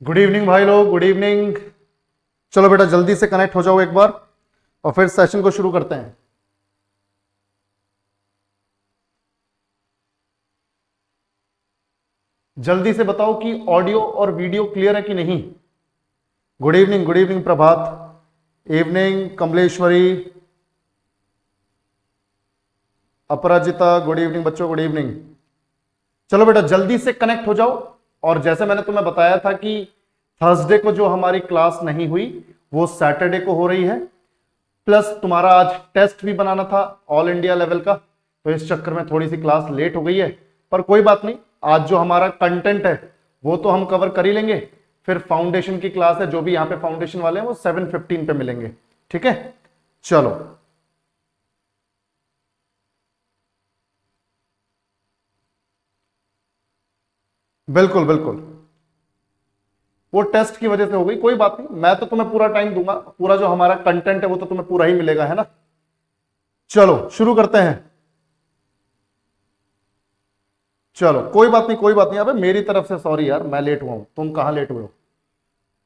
Good evening भाई लोग, good evening. चलो बेटा जल्दी से कनेक्ट हो जाओ एक बार और फिर सेशन को शुरू करते हैं। जल्दी से बताओ कि ऑडियो और वीडियो क्लियर है कि नहीं। गुड इवनिंग प्रभात, इवनिंग कमलेश्वरी, अपराजिता, गुड इवनिंग बच्चों, गुड इवनिंग। चलो बेटा जल्दी से कनेक्ट हो जाओ। और जैसे मैंने तुम्हें बताया था कि थर्सडे को जो हमारी क्लास नहीं हुई वो सैटरडे को हो रही है, प्लस तुम्हारा आज टेस्ट भी बनाना था ऑल इंडिया लेवल का, तो इस चक्कर में थोड़ी सी क्लास लेट हो गई है। पर कोई बात नहीं, आज जो हमारा कंटेंट है वो तो हम कवर कर ही लेंगे। फिर फाउंडेशन की क्लास है, जो भी यहाँ पे फाउंडेशन वाले हैं वो 7:15 पे मिलेंगे, ठीक है। चलो बिल्कुल बिल्कुल, वो टेस्ट की वजह से हो गई, कोई बात नहीं। मैं तो तुम्हें पूरा टाइम दूंगा, पूरा जो हमारा कंटेंट है वो तो तुम्हें पूरा ही मिलेगा, है ना। चलो शुरू करते हैं। चलो कोई बात नहीं, कोई बात नहीं। अबे मेरी तरफ से सॉरी यार, मैं लेट हुआ हूं, तुम कहां लेट हुए हो।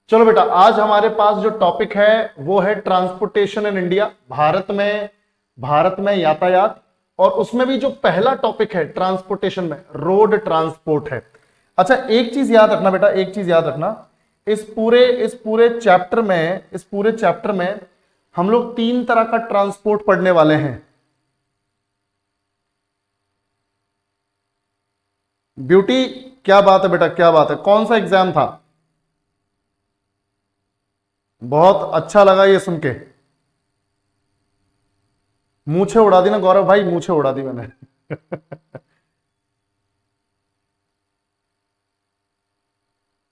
चलो बेटा आज हमारे पास जो टॉपिक है वो है ट्रांसपोर्टेशन इन इंडिया, भारत में यातायात। और उसमें भी जो पहला टॉपिक है ट्रांसपोर्टेशन में, रोड ट्रांसपोर्ट है। अच्छा एक चीज याद रखना बेटा, एक चीज याद रखना, इस पूरे चैप्टर में हम लोग 3 तरह का ट्रांसपोर्ट पढ़ने वाले हैं। ब्यूटी, क्या बात है बेटा, क्या बात है। कौन सा एग्जाम था? बहुत अच्छा लगा ये सुन के। मूछे उड़ा दी ना गौरव भाई, मूछे उड़ा दी मैंने।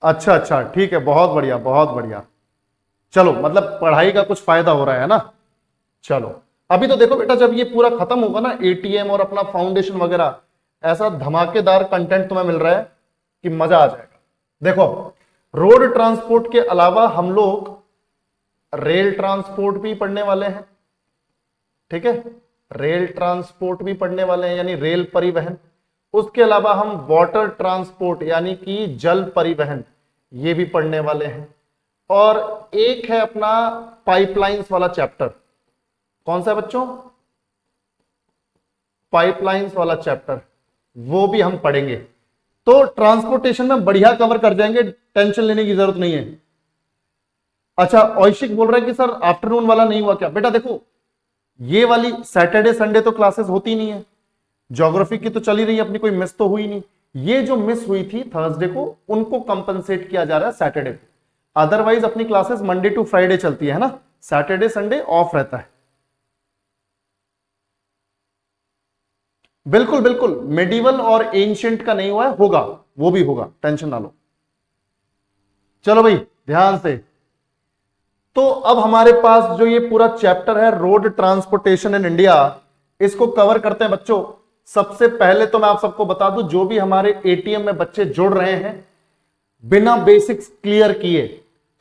अच्छा अच्छा ठीक है, बहुत बढ़िया बहुत बढ़िया। चलो मतलब पढ़ाई का कुछ फायदा हो रहा है ना। चलो अभी तो देखो बेटा, जब ये पूरा खत्म होगा ना एटीएम और अपना फाउंडेशन वगैरह, ऐसा धमाकेदार कंटेंट तुम्हें मिल रहा है कि मजा आ जाएगा। देखो रोड ट्रांसपोर्ट के अलावा हम लोग रेल ट्रांसपोर्ट भी पढ़ने वाले हैं, ठीक है। रेल ट्रांसपोर्ट भी पढ़ने वाले हैं, यानी रेल परिवहन। उसके अलावा हम वाटर ट्रांसपोर्ट यानी कि जल परिवहन ये भी पढ़ने वाले हैं। और एक है अपना पाइपलाइंस वाला चैप्टर। कौन सा है बच्चों? पाइपलाइंस वाला चैप्टर, वो भी हम पढ़ेंगे। तो ट्रांसपोर्टेशन में बढ़िया कवर कर जाएंगे, टेंशन लेने की जरूरत नहीं है। अच्छा औशिक बोल रहा है कि सर आफ्टरनून वाला नहीं हुआ क्या। बेटा देखो ये वाली सैटरडे संडे तो क्लासेस होती नहीं है, ज्योग्राफी की तो चली रही है अपनी, कोई मिस तो हुई नहीं। ये जो मिस हुई थी थर्सडे को, उनको कंपनसेट किया जा रहा है सैटरडे को। अदरवाइज अपनी क्लासेस मंडे टू फ्राइडे चलती है ना, सैटरडे संडे ऑफ रहता है। बिल्कुल बिल्कुल, मेडिवल और एंशियंट का नहीं हुआ है, होगा, वो भी होगा, टेंशन ना लो। चलो भाई ध्यान से। तो अब हमारे पास जो ये पूरा चैप्टर है रोड ट्रांसपोर्टेशन इन इंडिया, इसको कवर करते हैं बच्चों। सबसे पहले तो मैं आप सबको बता दूं, जो भी हमारे एटीएम में बच्चे जुड़ रहे हैं बिना बेसिक्स क्लियर किए,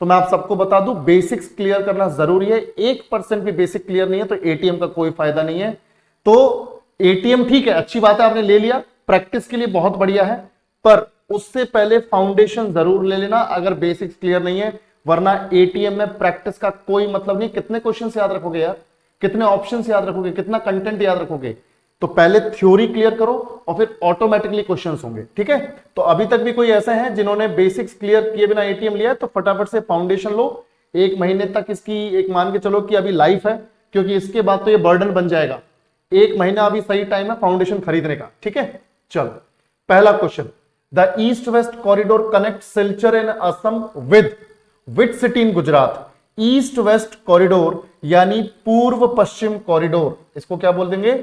तो मैं आप सबको बता दूं बेसिक्स क्लियर करना जरूरी है। 1% भी बेसिक क्लियर नहीं है तो एटीएम का कोई फायदा नहीं है। तो एटीएम ठीक है, अच्छी बात है, आपने ले लिया, प्रैक्टिस के लिए बहुत बढ़िया है, पर उससे पहले फाउंडेशन जरूर ले लेना अगर बेसिक्स क्लियर नहीं है। वरना एटीएम में प्रैक्टिस का कोई मतलब नहीं। कितने क्वेश्चन याद रखोगे यार, कितने ऑप्शंस याद रखोगे, कितना कंटेंट याद रखोगे। तो पहले थ्योरी क्लियर करो और फिर ऑटोमेटिकली क्वेश्चंस होंगे, ठीक है। तो अभी तक भी कोई ऐसे हैं जिन्होंने बेसिक्स क्लियर किए बिना एटीएम लिया है, तो फटाफट से फाउंडेशन लो। 1 महीने तक इसकी एक मान के चलो कि अभी लाइफ है, क्योंकि इसके बाद तो ये बर्डन बन जाएगा। 1 महीना अभी सही टाइम है फाउंडेशन खरीदने का, ठीक है। चलो पहला question, the east west corridor connect Silchar in Assam with which city in Gujarat. East west corridor यानी पूर्व पश्चिम कॉरिडोर, इसको क्या बोल देंगे?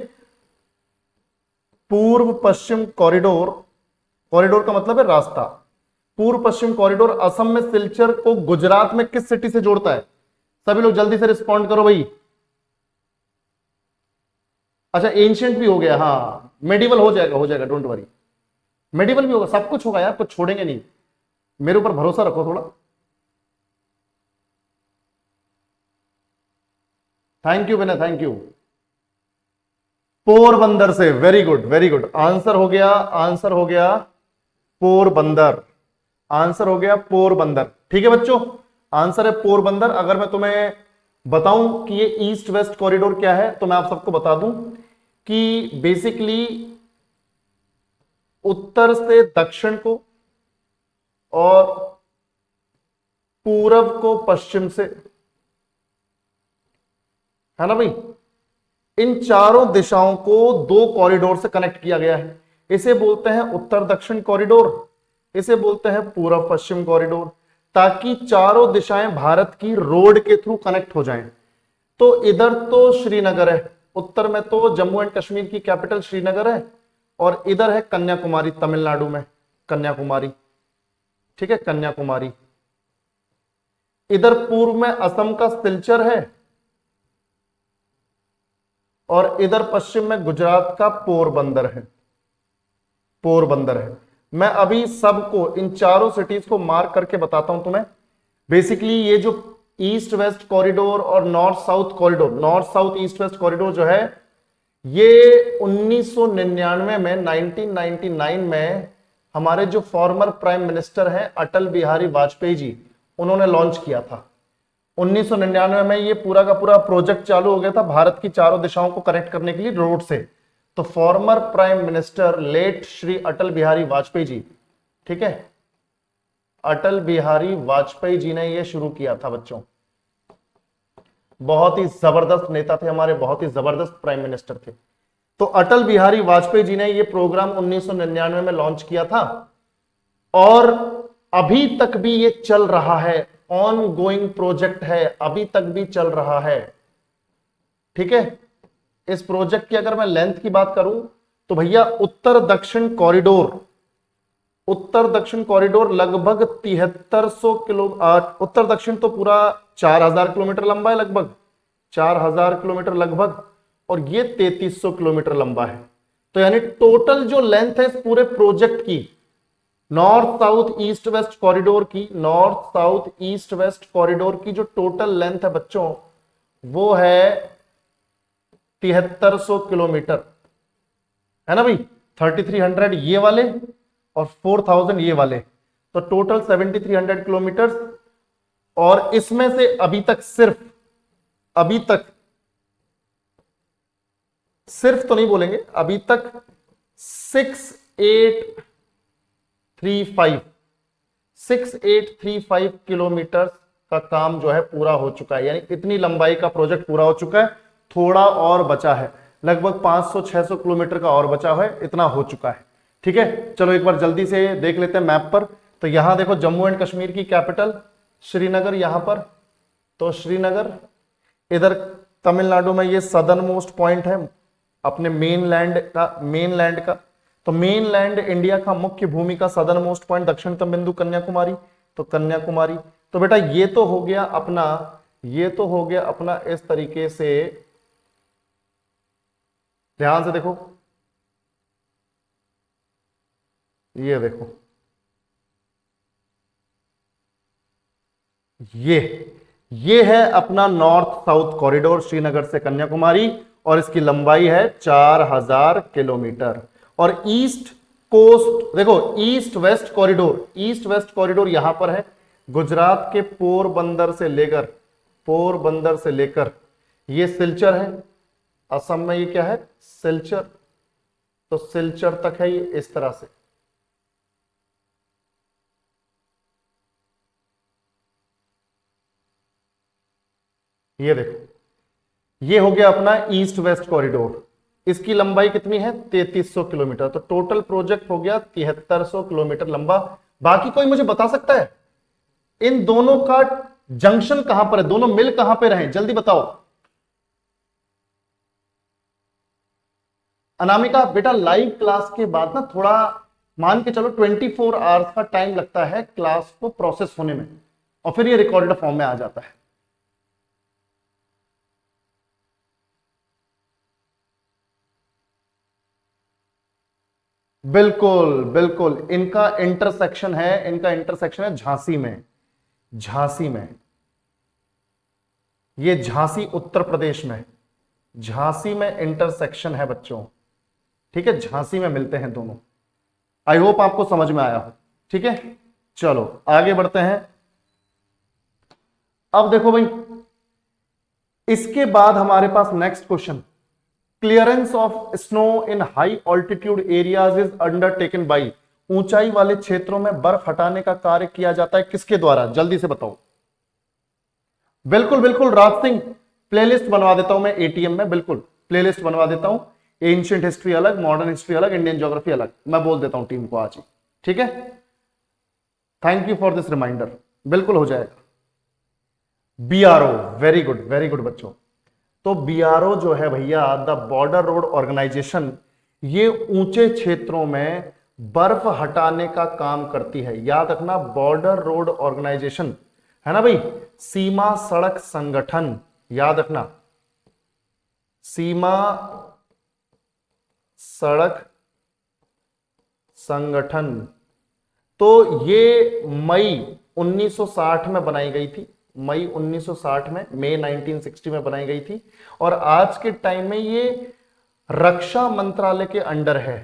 पूर्व पश्चिम कॉरिडोर। कॉरिडोर का मतलब है रास्ता। पूर्व पश्चिम कॉरिडोर असम में सिलचर को गुजरात में किस सिटी से जोड़ता है? सभी लोग जल्दी से रिस्पॉन्ड करो भाई। अच्छा एंशियंट भी हो गया, हाँ मेडिवल हो जाएगा डोंट वरी। मेडिवल भी होगा, सब कुछ होगा यार, कुछ छोड़ेंगे नहीं, मेरे ऊपर भरोसा रखो थोड़ा। Thank you Vinay, thank you. Porbandar से, very good very good, answer हो गया, आंसर हो गया पोरबंदर। आंसर हो गया पोरबंदर। ठीक है बच्चों, आंसर है पोरबंदर। अगर मैं तुम्हें बताऊं कि ये ईस्ट वेस्ट कॉरिडोर क्या है, तो मैं आप सबको बता दूं कि बेसिकली उत्तर से दक्षिण को और पूरब को पश्चिम से, है ना भाई, इन चारों दिशाओं को दो कॉरिडोर से कनेक्ट किया गया है। इसे बोलते हैं उत्तर दक्षिण कॉरिडोर, इसे बोलते हैं पूर्व पश्चिम कॉरिडोर, ताकि चारों दिशाएं भारत की रोड के थ्रू कनेक्ट हो जाएं। तो इधर तो श्रीनगर है, उत्तर में तो जम्मू एंड कश्मीर की कैपिटल श्रीनगर है, और इधर है कन्याकुमारी, तमिलनाडु में कन्याकुमारी। ठीक है, कन्याकुमारी। इधर पूर्व में असम का सिलचर है, और इधर पश्चिम में गुजरात का पोरबंदर है, पोरबंदर है। मैं अभी सबको इन चारों सिटीज को मार्क करके बताता हूं तुम्हें। बेसिकली ये जो ईस्ट वेस्ट कॉरिडोर और north south corridor, north south east west corridor जो है, ये 1999 में 1999 में हमारे जो फॉर्मर प्राइम मिनिस्टर हैं अटल बिहारी वाजपेयी जी, उन्होंने लॉन्च किया था। 1999 में ये पूरा का पूरा प्रोजेक्ट चालू हो गया था भारत की चारों दिशाओं को कनेक्ट करने के लिए रोड से। तो former prime minister late Shri Atal Bihari Vajpayee ji, ठीक है, अटल बिहारी वाजपेयी जी ने यह शुरू किया था बच्चों। बहुत ही जबरदस्त नेता थे हमारे, बहुत ही जबरदस्त प्राइम मिनिस्टर थे। तो अटल बिहारी वाजपेयी जी ने यह प्रोग्राम 1999 में लॉन्च किया था, और अभी तक भी ये चल रहा है, ऑन गोइंग प्रोजेक्ट है, अभी तक भी चल रहा है। ठीक है, इस प्रोजेक्ट की अगर मैं लेंथ की बात करूं तो भैया उत्तर दक्षिण कॉरिडोर, उत्तर दक्षिण कॉरिडोर लगभग 7300 किलो, उत्तर दक्षिण तो पूरा 4000 किलोमीटर लंबा है, लगभग 4000 किलोमीटर लगभग, और ये 3300 किलोमीटर लंबा है। तो यानी टोटल जो लेंथ है इस पूरे प्रोजेक्ट की, north south east west corridor की, north south east west corridor की जो टोटल लेंथ है बच्चों, वो है 7300 किलोमीटर, है ना भाई। 3300 ये वाले और 4000 ये वाले, तो टोटल 7300 किलोमीटर। और इसमें से अभी तक सिर्फ तो नहीं बोलेंगे, अभी तक 6835 किलोमीटर का काम जो है पूरा हो चुका है, यानी इतनी लंबाई का प्रोजेक्ट पूरा हो चुका है। थोड़ा और बचा है, लगभग 500-600 किलोमीटर का और बचा है, इतना हो चुका है। ठीक है, चलो एक बार जल्दी से देख लेते हैं मैप पर। तो यहां देखो जम्मू एंड कश्मीर की कैपिटल श्रीनगर, यहां पर तो श्रीनगर, इधर तमिलनाडु में ये सदर्न मोस्ट पॉइंट है अपने मेनलैंड का। तो मेनलैंड इंडिया का मुख्य भूमि का सदर्न मोस्ट पॉइंट दक्षिणतम बिंदु कन्याकुमारी, तो कन्याकुमारी। तो बेटा ये तो हो गया अपना इस तरीके से, ध्यान से देखो, ये देखो, ये है अपना नॉर्थ साउथ कॉरिडोर श्रीनगर से कन्याकुमारी, और इसकी लंबाई है 4000 किलोमीटर। और ईस्ट कोस्ट देखो, ईस्ट वेस्ट कॉरिडोर यहां पर है, गुजरात के पोरबंदर से लेकर ये सिलचर है, असम में ये क्या है, सिलचर, तो सिलचर तक है ये इस तरह से। ये देखो, ये हो गया अपना ईस्ट वेस्ट कॉरिडोर, इसकी लंबाई कितनी है, 3300 किलोमीटर। तो टोटल प्रोजेक्ट हो गया 7300 किलोमीटर लंबा। बाकी कोई मुझे बता सकता है इन दोनों का जंक्शन कहां पर है, दोनों मिल कहां पे रहे, जल्दी बताओ। अनामिका बेटा लाइव क्लास के बाद ना थोड़ा मान के चलो 24 आवर्स का टाइम लगता है क्लास को प्रोसेस होने में, और फिर ये रिकॉर्डेड फॉर्म में आ जाता है। बिल्कुल बिल्कुल, इनका इंटरसेक्शन है झांसी में, ये झांसी उत्तर प्रदेश में, झांसी में इंटरसेक्शन है बच्चों। ठीक है, झांसी में मिलते हैं दोनों। आई होप आपको समझ में आया हो। ठीक है, चलो आगे बढ़ते हैं। अब देखो भाई, इसके बाद हमारे पास next question, clearance of snow in high altitude areas is undertaken by, ऊंचाई वाले क्षेत्रों में बर्फ हटाने का कार्य किया जाता है किसके द्वारा, जल्दी से बताओ। बिल्कुल बिल्कुल राज सिंह, प्लेलिस्ट बनवा देता हूं मैं एटीएम में, बिल्कुल प्लेलिस्ट बनवा देता हूं। एंशिएंट हिस्ट्री अलग, मॉडर्न हिस्ट्री अलग, इंडियन ज्योग्राफी अलग, मैं बोल देता हूं टीम को आज ही, ठीक है। Thank you for this reminder, बिल्कुल हो जाएगा। बीआरओ, वेरी गुड बच्चों। तो बीआरओ जो है भैया, द बॉर्डर रोड ऑर्गेनाइजेशन, ये ऊंचे क्षेत्रों में बर्फ हटाने का काम करती है। याद रखना, बॉर्डर रोड ऑर्गेनाइजेशन है ना भाई, सीमा सड़क संगठन, याद रखना, सीमा सड़क संगठन। तो ये मई 1960 में बनाई गई थी, मई 1960 में, मई 1960 में बनाई गई थी। और आज के टाइम में ये रक्षा मंत्रालय के अंडर है।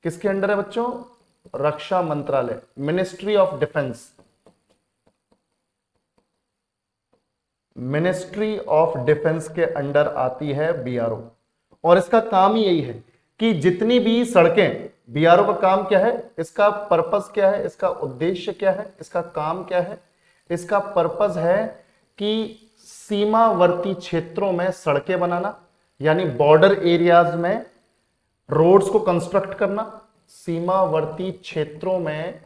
किसके अंडर है बच्चों? रक्षा मंत्रालय, ministry of defence, ministry of defence के अंडर आती है बीआरओ। और इसका काम ही यही है कि जितनी भी सड़कें, बीआरओ का काम क्या है, इसका पर्पस क्या है, इसका उद्देश्य क्या है, इसका काम क्या है? इसका पर्पस है कि सीमावर्ती क्षेत्रों में सड़कें बनाना, यानी बॉर्डर एरियाज में रोड्स को कंस्ट्रक्ट करना, सीमावर्ती क्षेत्रों में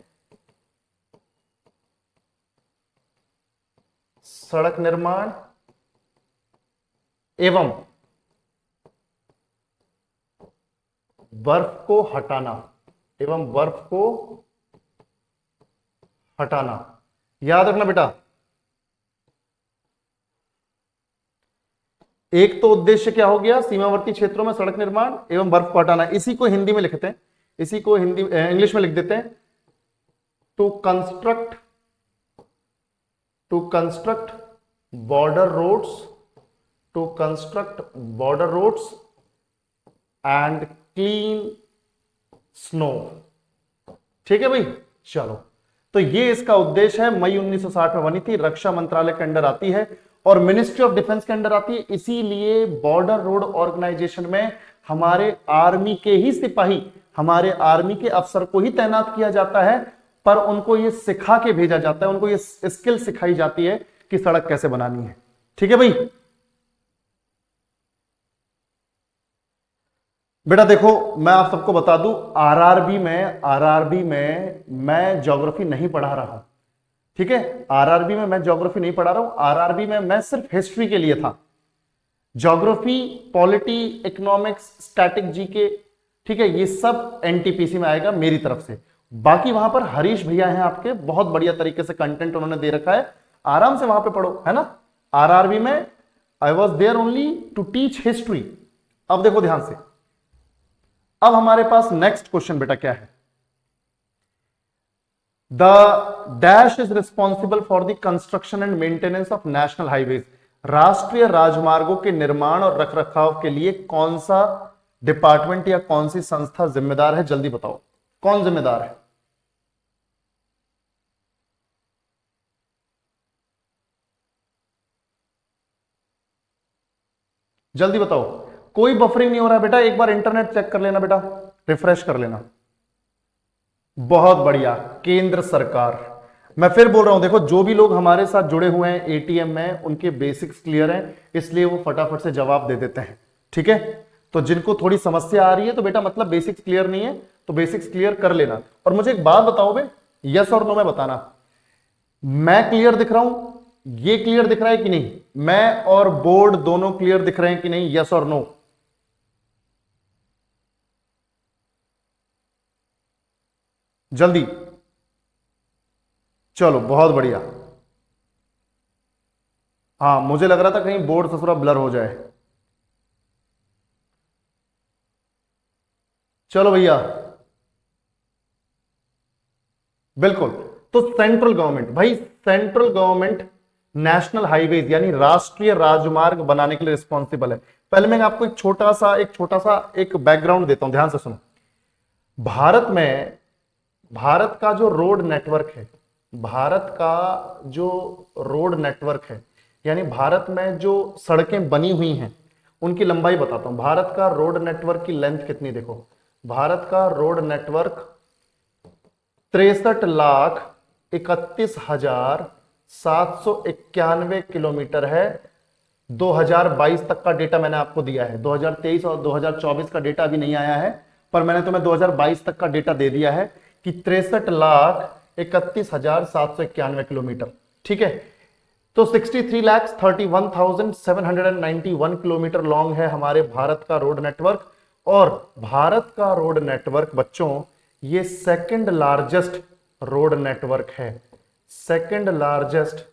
सड़क निर्माण एवं बर्फ को हटाना, एवं बर्फ को हटाना। याद रखना बेटा, एक तो उद्देश्य क्या हो गया, सीमावर्ती क्षेत्रों में सड़क निर्माण एवं बर्फ को हटाना। इसी को हिंदी में लिखते हैं, इसी को हिंदी इंग्लिश में लिख देते हैं, to construct border roads, to construct border roads and clean snow. ठीक है भाई, चलो। तो ये इसका उद्देश्य है, मई 1960 में बनी थी, रक्षा मंत्रालय के अंडर आती है और मिनिस्ट्री ऑफ डिफेंस के अंडर आती है। इसीलिए बॉर्डर रोड ऑर्गेनाइजेशन में हमारे आर्मी के ही सिपाही, हमारे आर्मी के अफसर को ही तैनात किया जाता है, पर उनको ये सिखा के भेजा जाता है, उनको ये स्किल सिखाई जाती है कि सड़क कैसे बनानी है। ठीक है भाई। बेटा देखो, मैं आप सबको बता दूं, आरआरबी में मैं ज्योग्राफी नहीं पढ़ा रहा हूं। ठीक है, आरआरबी में मैं ज्योग्राफी नहीं पढ़ा रहा हूं, आरआरबी में मैं सिर्फ हिस्ट्री के लिए था। Geography, polity, economics, static GK, ठीक है, ये सब एनटीपीसी में आएगा मेरी तरफ से। बाकी वहां पर हरीश भैया हैं आपके, बहुत बढ़िया तरीके से कंटेंट उन्होंने दे रखा है, आराम से वहां पे पढ़ो, है ना। आरआरबी में I was there only to teach history. अब देखो ध्यान से, अब हमारे पास नेक्स्ट क्वेश्चन बेटा क्या है, the dash is responsible for the construction and maintenance of national highways, राष्ट्रीय राजमार्गों के निर्माण और रखरखाव के लिए कौन सा डिपार्टमेंट या कौन सी संस्था जिम्मेदार है? जल्दी बताओ, कौन जिम्मेदार है? जल्दी बताओ। कोई बफरिंग नहीं हो रहा है बेटा, एक बार इंटरनेट चेक कर लेना बेटा, रिफ्रेश कर लेना। बहुत बढ़िया, केंद्र सरकार। मैं फिर बोल रहा हूं, देखो जो भी लोग हमारे साथ जुड़े हुए हैं एटीएम में, उनके बेसिक्स क्लियर हैं, इसलिए वो फटाफट से जवाब दे देते हैं। ठीक है, तो जिनको थोड़ी समस्या आ रही है तो बेटा मतलब बेसिक्स क्लियर नहीं है, तो बेसिक्स क्लियर कर लेना। और मुझे एक बात बताओ बे, यस और नो में बताना, मैं क्लियर दिख रहा हूं, ये क्लियर दिख रहा है कि नहीं, मैं और बोर्ड दोनों क्लियर दिख रहे हैं कि नहीं, यस और नो? जल्दी, चलो बहुत बढ़िया। हाँ, मुझे लग रहा था कहीं बोर्ड ससुरा ब्लर हो जाए। चलो भैया, बिल्कुल। तो सेंट्रल गवर्नमेंट, भाई सेंट्रल गवर्नमेंट नेशनल हाईवेज यानी राष्ट्रीय राजमार्ग बनाने के लिए रिस्पॉन्सिबल है। पहले मैं आपको एक छोटा सा एक बैकग्राउंड देता हूं, ध्यान से सुनो। भारत में, भारत का जो रोड नेटवर्क है, भारत का जो रोड नेटवर्क है, यानी भारत में जो सड़कें बनी हुई हैं उनकी लंबाई बताता हूं। भारत का रोड नेटवर्क की लेंथ कितनी, देखो भारत का रोड नेटवर्क 63,31,791 किलोमीटर है। 2022 तक का डेटा मैंने आपको दिया है, 2023 और 2024 का डेटा अभी नहीं आया है, पर मैंने तुम्हें 2022 तक का डेटा दे दिया है कि 63,31,791 किलोमीटर। ठीक है, तो 63,31,791 किलोमीटर लॉन्ग है हमारे भारत का रोड नेटवर्क। और भारत का रोड नेटवर्क बच्चों ये सेकंड लार्जेस्ट रोड नेटवर्क है, सेकंड लार्जेस्ट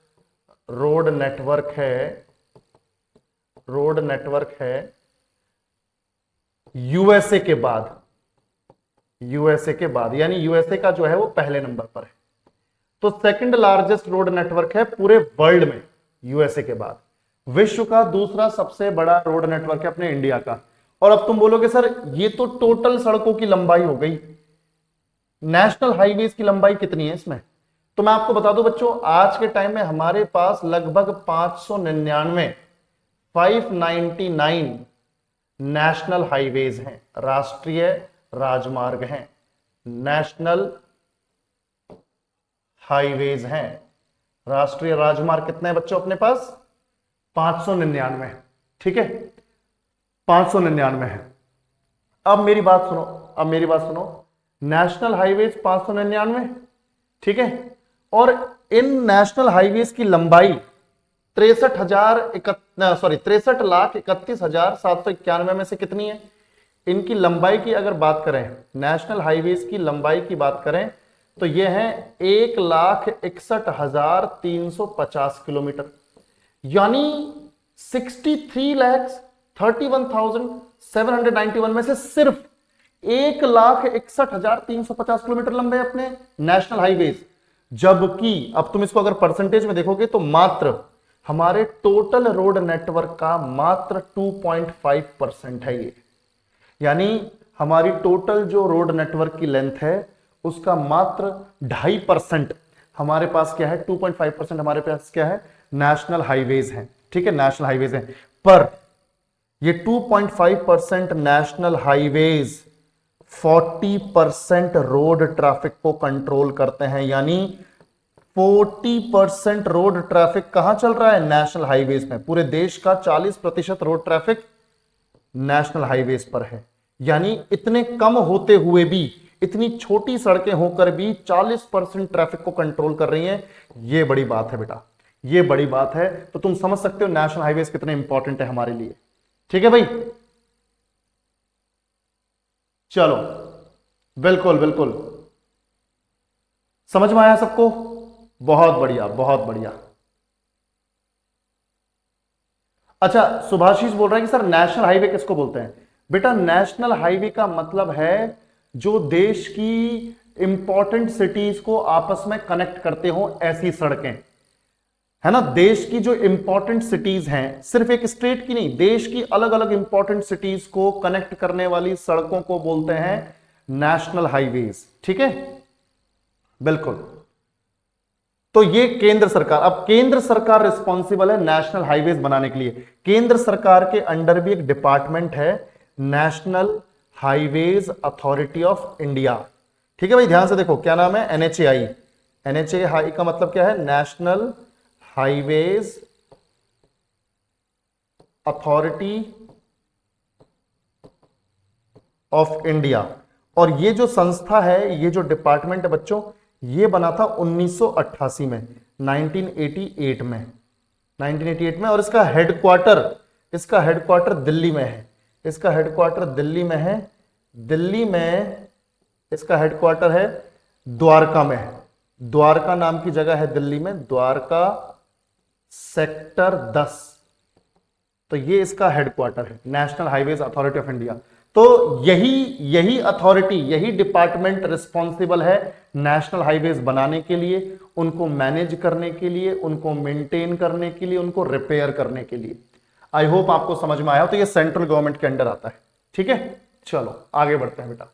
रोड नेटवर्क है यूएसए के बाद, यानी यूएसए का जो है वो पहले नंबर पर है। तो सेकंड लार्जेस्ट रोड नेटवर्क है पूरे वर्ल्ड में यूएसए के बाद। विश्व का दूसरा सबसे बड़ा रोड नेटवर्क है अपने इंडिया का। और अब तुम बोलोगे सर ये तो टोटल सड़कों की लंबाई हो गई, नेशनल हाईवेज की लंबाई कितनी है इसमें? तो मैं आपको बता दूं बच्चों, आज के टाइम में हमारे पास लगभग 599 नेशनल हाईवेज हैं, राष्ट्रीय राजमार्ग हैं, नेशनल हाईवेज हैं। राष्ट्रीय राजमार्ग कितने हैं बच्चों अपने पास? 599। ठीक है, 599 है। अब मेरी बात सुनो, नेशनल हाईवेज 599, ठीक है, और इन नेशनल हाईवेज की लंबाई 63,31,791 में से कितनी है? इनकी लंबाई की अगर बात करें, नेशनल हाईवेज की लंबाई की बात करें तो यह है 1,61,350 किलोमीटर, यानी 63,31,791 में से सिर्फ 1,61,350 किलोमीटर लंबे अपने नेशनल हाईवेज। जबकि अब तुम इसको अगर परसेंटेज में देखोगे तो मात्र हमारे टोटल रोड नेटवर्क का मात्र 2.5% है ये, यानी हमारी टोटल जो रोड नेटवर्क की लेंथ है उसका मात्र 2.5% हमारे पास क्या है, 2.5% हमारे पास क्या है, नेशनल हाईवेज है। ठीक है, नेशनल हाईवेज है, पर ये 2.5% नेशनल हाईवेज 40% रोड ट्रैफिक को कंट्रोल करते हैं, यानी 40% रोड ट्रैफिक कहां चल रहा है? नेशनल हाईवेज में। पूरे देश का 40% रोड ट्रैफिक नेशनल हाईवेज पर है, यानी इतने कम होते हुए भी, इतनी छोटी सड़कें होकर भी 40% ट्रैफिक को कंट्रोल कर रही हैं। ये बड़ी बात है बेटा, ये बड़ी बात है। तो तुम समझ सकते हो नेशनल हाईवेज कितने इंपॉर्टेंट है हमारे लिए। ठीक है भाई, चलो, बिल्कुल बिल्कुल समझ में आया सबको? बहुत बढ़िया, बहुत बढ़िया। अच्छा, सुभाषीष बोल रहा है कि सर नेशनल हाईवे किसको बोलते हैं? बेटा नेशनल हाईवे का मतलब है जो देश की इंपॉर्टेंट सिटीज को आपस में कनेक्ट करते हो ऐसी सड़कें, है ना। देश की जो इंपॉर्टेंट सिटीज हैं, सिर्फ एक स्टेट की नहीं, देश की अलग अलग इंपॉर्टेंट सिटीज को कनेक्ट करने वाली सड़कों को बोलते हैं नेशनल हाईवेज। ठीक है, बिल्कुल। तो ये केंद्र सरकार, अब केंद्र सरकार रिस्पॉन्सिबल है नेशनल हाईवेज बनाने के लिए। केंद्र सरकार के अंडर भी एक डिपार्टमेंट है, national highways authority of India. ठीक है भाई, ध्यान से देखो क्या नाम है, एनएचएआई। एनएचएआई का मतलब क्या है? National highways authority of India. और ये जो संस्था है, ये जो डिपार्टमेंट है बच्चों, ये बना था 1988 में, 1988 में, 1988 में। और इसका हेडक्वार्टर दिल्ली में है, इसका हेडक्वार्टर दिल्ली में है, दिल्ली में इसका हेडक्वार्टर है, द्वारका में है, द्वारका नाम की जगह है दिल्ली में, द्वारका सेक्टर 10। तो ये इसका हेडक्वार्टर है, national highways authority of India. तो यही अथॉरिटी, यही डिपार्टमेंट रिस्पॉन्सिबल है नेशनल हाईवेज बनाने के लिए, उनको मैनेज करने के लिए, उनको मेंटेन करने के लिए, उनको रिपेयर करने के लिए। आई होप आपको समझ में आया हो। तो ये सेंट्रल गवर्नमेंट के अंडर आता है। ठीक है, चलो आगे बढ़ते हैं बेटा।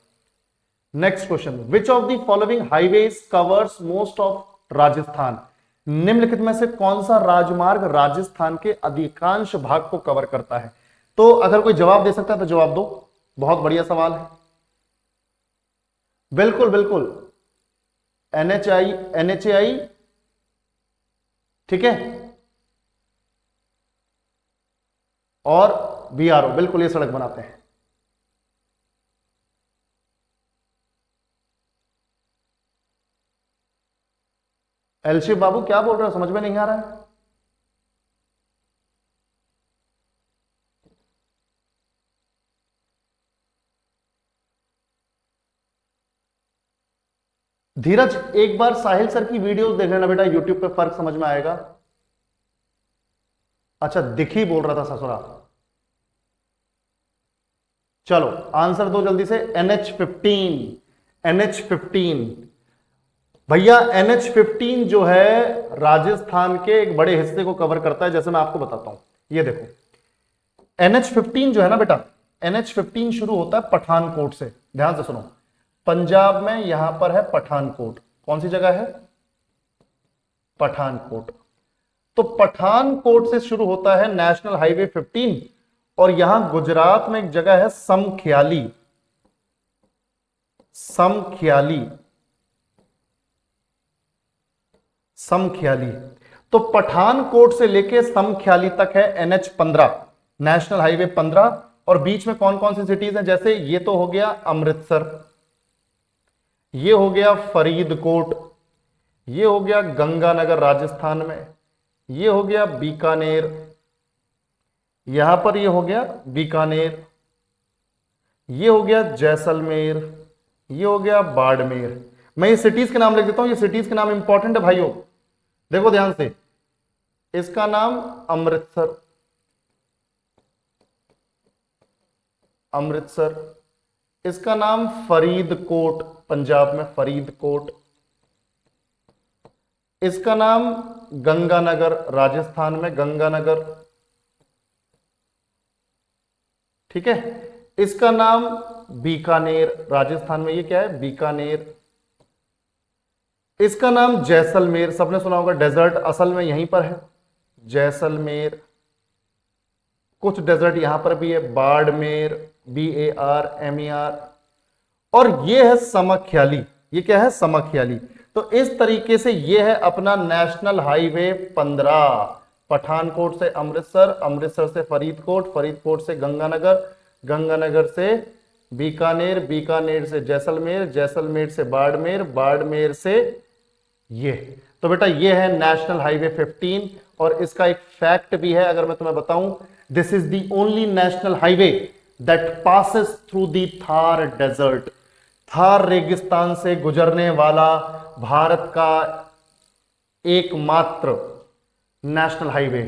Next question, which of the following highways covers most of Rajasthan. निम्नलिखित में से कौन सा राजमार्ग राजस्थान के अधिकांश भाग को कवर करता है? तो अगर कोई जवाब दे सकता है तो जवाब दो, बहुत बढ़िया सवाल है। बिल्कुल बिल्कुल, एनएचआई, एनएचएआई, ठीक है, और बीआरओ, बिल्कुल ये सड़क बनाते हैं। एलशिप बाबू क्या बोल रहे हो, समझ में नहीं आ रहा है? धीरज एक बार साहिल सर की वीडियोस देख लेना बेटा, यूट्यूब पे फर्क समझ में आएगा। अच्छा दिखी बोल रहा था ससुरा। चलो आंसर दो जल्दी से। NH15, NH15 भैया, NH15 जो है राजस्थान के एक बड़े हिस्से को कवर करता है। जैसे मैं आपको बताता हूं, ये देखो NH15 जो है ना बेटा, NH15 शुरू होता है पठानकोट से। ध्यान से सुनो, पंजाब में यहां पर है पठानकोट। कौन सी जगह है? पठानकोट। तो पठानकोट से शुरू होता है नेशनल हाईवे 15, और यहां गुजरात में एक जगह है समख्याली। समख्याली, समख्याली। तो पठानकोट से लेके समख्याली तक है NH15, नेशनल हाईवे 15। और बीच में कौन कौन सी सिटीज हैं? जैसे ये तो हो गया अमृतसर, ये हो गया फरीदकोट, ये हो गया गंगानगर राजस्थान में, ये हो गया बीकानेर, यहां पर ये हो गया बीकानेर, ये हो गया जैसलमेर, ये हो गया बाड़मेर। मैं ये सिटीज के नाम लिख देता हूं, ये सिटीज के नाम इंपॉर्टेंट है भाइयों, देखो ध्यान से। इसका नाम अमृतसर, अमृतसर। इसका नाम फरीदकोट, पंजाब में फरीदकोट। इसका नाम गंगानगर, राजस्थान में गंगानगर, ठीक है। इसका नाम बीकानेर, राजस्थान में ये क्या है? बीकानेर। इसका नाम जैसलमेर, सबने सुना होगा डेजर्ट असल में यहीं पर है, जैसलमेर। कुछ डेजर्ट यहां पर भी है, बाड़मेर, BARMER। और ये है समख्याली, ये क्या है? समख्याली। तो इस तरीके से ये है अपना नेशनल हाईवे 15, पठानकोट से अमृतसर, अमृतसर से फरीदकोट, फरीदकोट से गंगानगर, गंगानगर से बीकानेर, बीकानेर से जैसलमेर, जैसलमेर से बाड़मेर, बाड़मेर से ये। तो बेटा ये है नेशनल हाईवे 15। और इसका एक फैक्ट भी है अगर मैं तुम्हें बताऊं, this is the only national highway that passes through the Thar desert. Thar रेगिस्तान से गुजरने वाला भारत का एकमात्र national highway,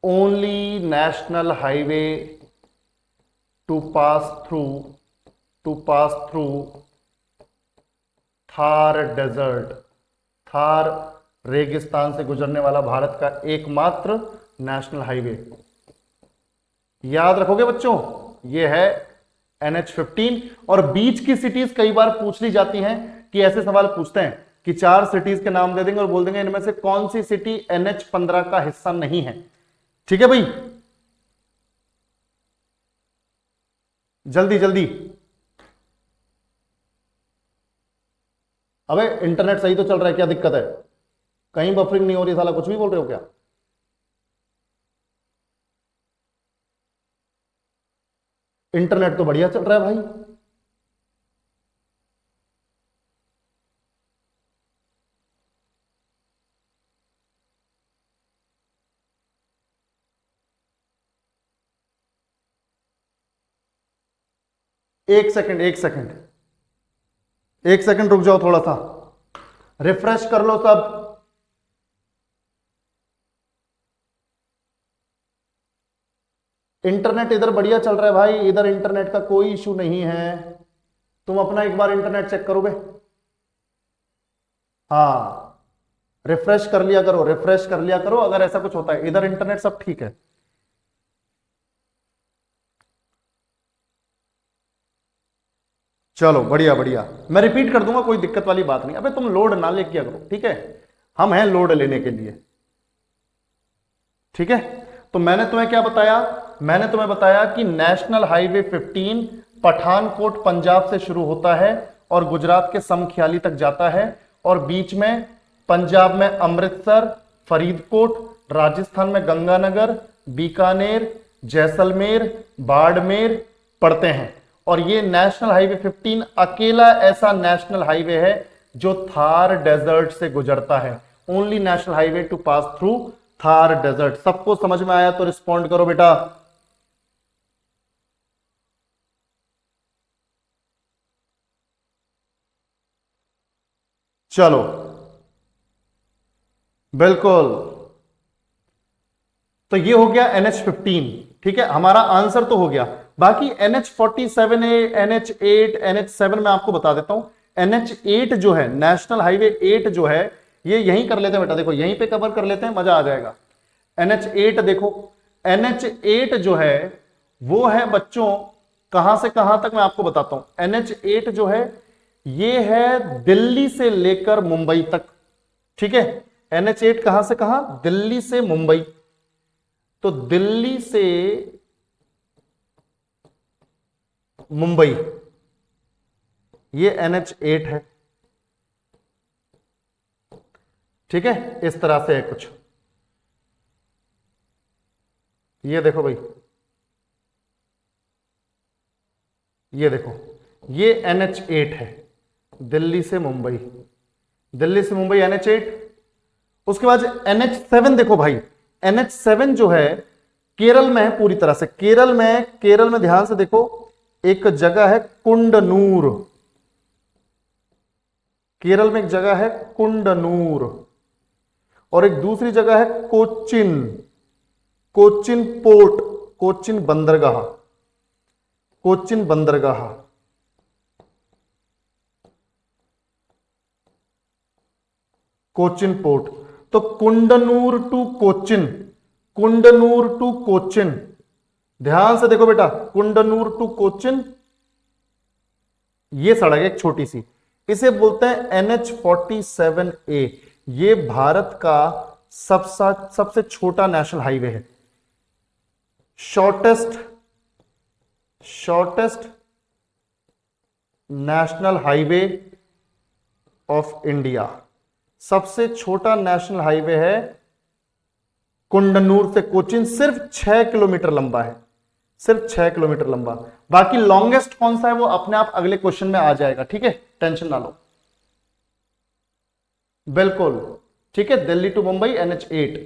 only national highway to pass through Thar desert. Thar रेगिस्तान से गुजरने वाला भारत का एकमात्र नेशनल हाईवे। याद रखोगे बच्चों, यह है NH15। और बीच की सिटीज कई बार पूछ ली जाती हैं कि ऐसे सवाल पूछते हैं कि 4 सिटीज के नाम दे देंगे और बोल देंगे इनमें से कौन सी सिटी NH15 का हिस्सा नहीं है। ठीक है भाई, जल्दी जल्दी। अबे इंटरनेट सही तो चल रहा है, क्या दिक्कत है? कहीं बफरिंग नहीं हो रही, साला कुछ भी बोल रहे हो क्या? इंटरनेट तो बढ़िया चल रहा है भाई। एक सेकंड, एक सेकंड, एक सेकंड रुक जाओ, थोड़ा सा रिफ्रेश कर लो सब। इंटरनेट इधर बढ़िया चल रहा है भाई, इधर इंटरनेट का कोई इशू नहीं है। तुम अपना एक बार इंटरनेट चेक करोगे? हाँ, रिफ्रेश कर लिया करो, रिफ्रेश कर लिया करो अगर ऐसा कुछ होता है। इधर इंटरनेट सब ठीक है। चलो बढ़िया बढ़िया, मैं रिपीट कर दूंगा, कोई दिक्कत वाली बात नहीं। अबे तुम लोड ना ले किया करो, ठीक है, हम हैं लोड लेने के लिए, ठीक है। तो मैंने तुम्हें क्या बताया, मैंने तुम्हें बताया कि नेशनल हाईवे 15 पठानकोट पंजाब से शुरू होता है और गुजरात के समख्याली तक जाता है, और बीच में पंजाब में अमृतसर, फरीदकोट, राजस्थान में गंगानगर, बीकानेर, जैसलमेर, बाड़मेर पड़ते हैं। और ये नेशनल हाईवे 15 अकेला ऐसा नेशनल हाईवे है जो थार डेजर्ट से गुजरता है। Only national highway to pass through Thar desert. सबको समझ में आया तो रिस्पॉन्ड करो बेटा। चलो बिल्कुल, तो ये हो गया NH15, ठीक है, हमारा आंसर तो हो गया। बाकी NH47A, NH8, NH7 में आपको बता देता हूं। NH8 जो है, नेशनल हाईवे 8 जो है, ये यहीं कर लेते हैं बेटा, देखो यहीं पे कवर कर लेते हैं, मजा आ जाएगा। NH8 देखो, NH8 जो है वो है बच्चों कहां से कहां तक, मैं आपको बताता हूं। NH8 जो है ये है दिल्ली से लेकर मुंबई तक, ठीक है। NH8 कहां से कहां, दिल्ली से मुंबई। तो दिल्ली से मुंबई ये NH8 है, ठीक है, इस तरह से है कुछ। ये देखो भाई, ये देखो, ये NH8 है, दिल्ली से मुंबई, दिल्ली से मुंबई NH8। उसके बाद NH7 देखो भाई, NH7 जो है केरल में है पूरी तरह से। केरल में ध्यान से देखो, एक जगह है कुंडनूर, केरल में एक जगह है कुंडनूर, और एक दूसरी जगह है कोचिन, कोचिन पोर्ट, कोचिन बंदरगाह, कोचिन बंदरगाह। कोचिन पोर्ट। तो कुंडनूर टू कोचिन, कुंडनूर टू कोचिन, ध्यान से देखो बेटा, कुंडनूर टू कोचिन, ये सड़क है एक छोटी सी, इसे बोलते हैं NH47A। ये भारत का सबसे छोटा नेशनल हाईवे है, shortest national highway of India. सबसे छोटा नेशनल हाईवे है कुंडनूर से कोचिन, सिर्फ 6 किलोमीटर लंबा है, सिर्फ 6 किलोमीटर लंबा। बाकी लॉन्गेस्ट कौन सा है वो अपने आप अगले क्वेश्चन में आ जाएगा, ठीक है, टेंशन ना लो। बिल्कुल ठीक है, दिल्ली टू मुंबई NH8।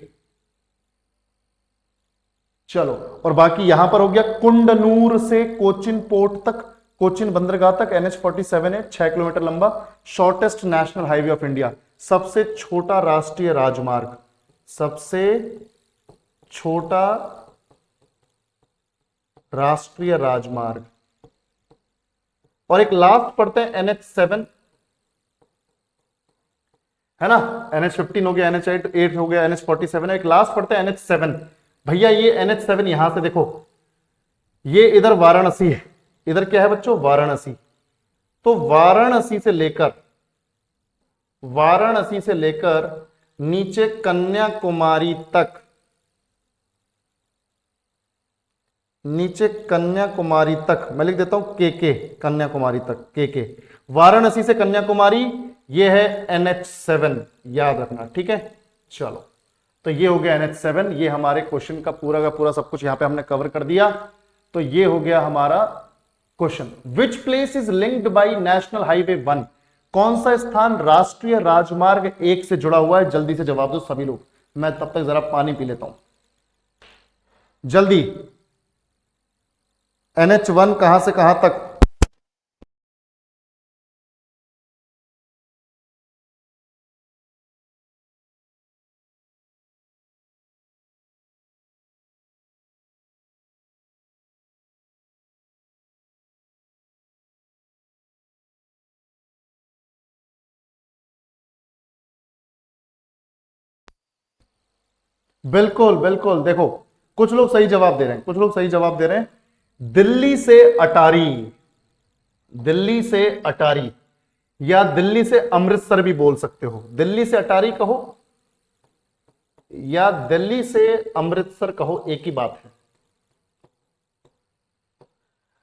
चलो, और बाकी यहां पर हो गया कुंडनूर से कोचिन पोर्ट तक, कोचिन बंदरगाह तक NH47 है, 6 किलोमीटर लंबा, shortest national highway of India, सबसे छोटा राष्ट्रीय राजमार्ग, सबसे छोटा राष्ट्रीय राजमार्ग। और एक लास्ट पढ़ते हैं NH7, है ना, NH15 हो गया, NH8 हो गया, NH47 है, एक लास्ट पढ़ते हैं NH7। भैया ये NH7 यहां से देखो, ये इधर वाराणसी है, इधर क्या है बच्चों, वाराणसी। तो वाराणसी से लेकर नीचे कन्याकुमारी तक, नीचे कन्याकुमारी तक मैं लिख देता हूं के, कन्याकुमारी तक के, वाराणसी से कन्याकुमारी, ये है NH7, याद रखना, ठीक है। चलो, तो ये हो गया NH7, ये हमारे क्वेश्चन का पूरा सब कुछ यहां पे हमने कवर कर दिया। तो ये हो गया हमारा question, which place is linked by national highway 1, कौन सा स्थान राष्ट्रीय राजमार्ग 1 से जुड़ा हुआ है। जल्दी से जवाब दो सभी लोग, मैं तब तक जरा पानी पी लेता हूं जल्दी। NH1 कहां से कहां तक, बिल्कुल बिल्कुल, देखो कुछ लोग सही जवाब दे रहे हैं, कुछ लोग सही जवाब दे रहे हैं, दिल्ली से अटारी, दिल्ली से अटारी या दिल्ली से अमृतसर भी बोल सकते हो, दिल्ली से अटारी कहो या दिल्ली से अमृतसर कहो, एक ही बात है।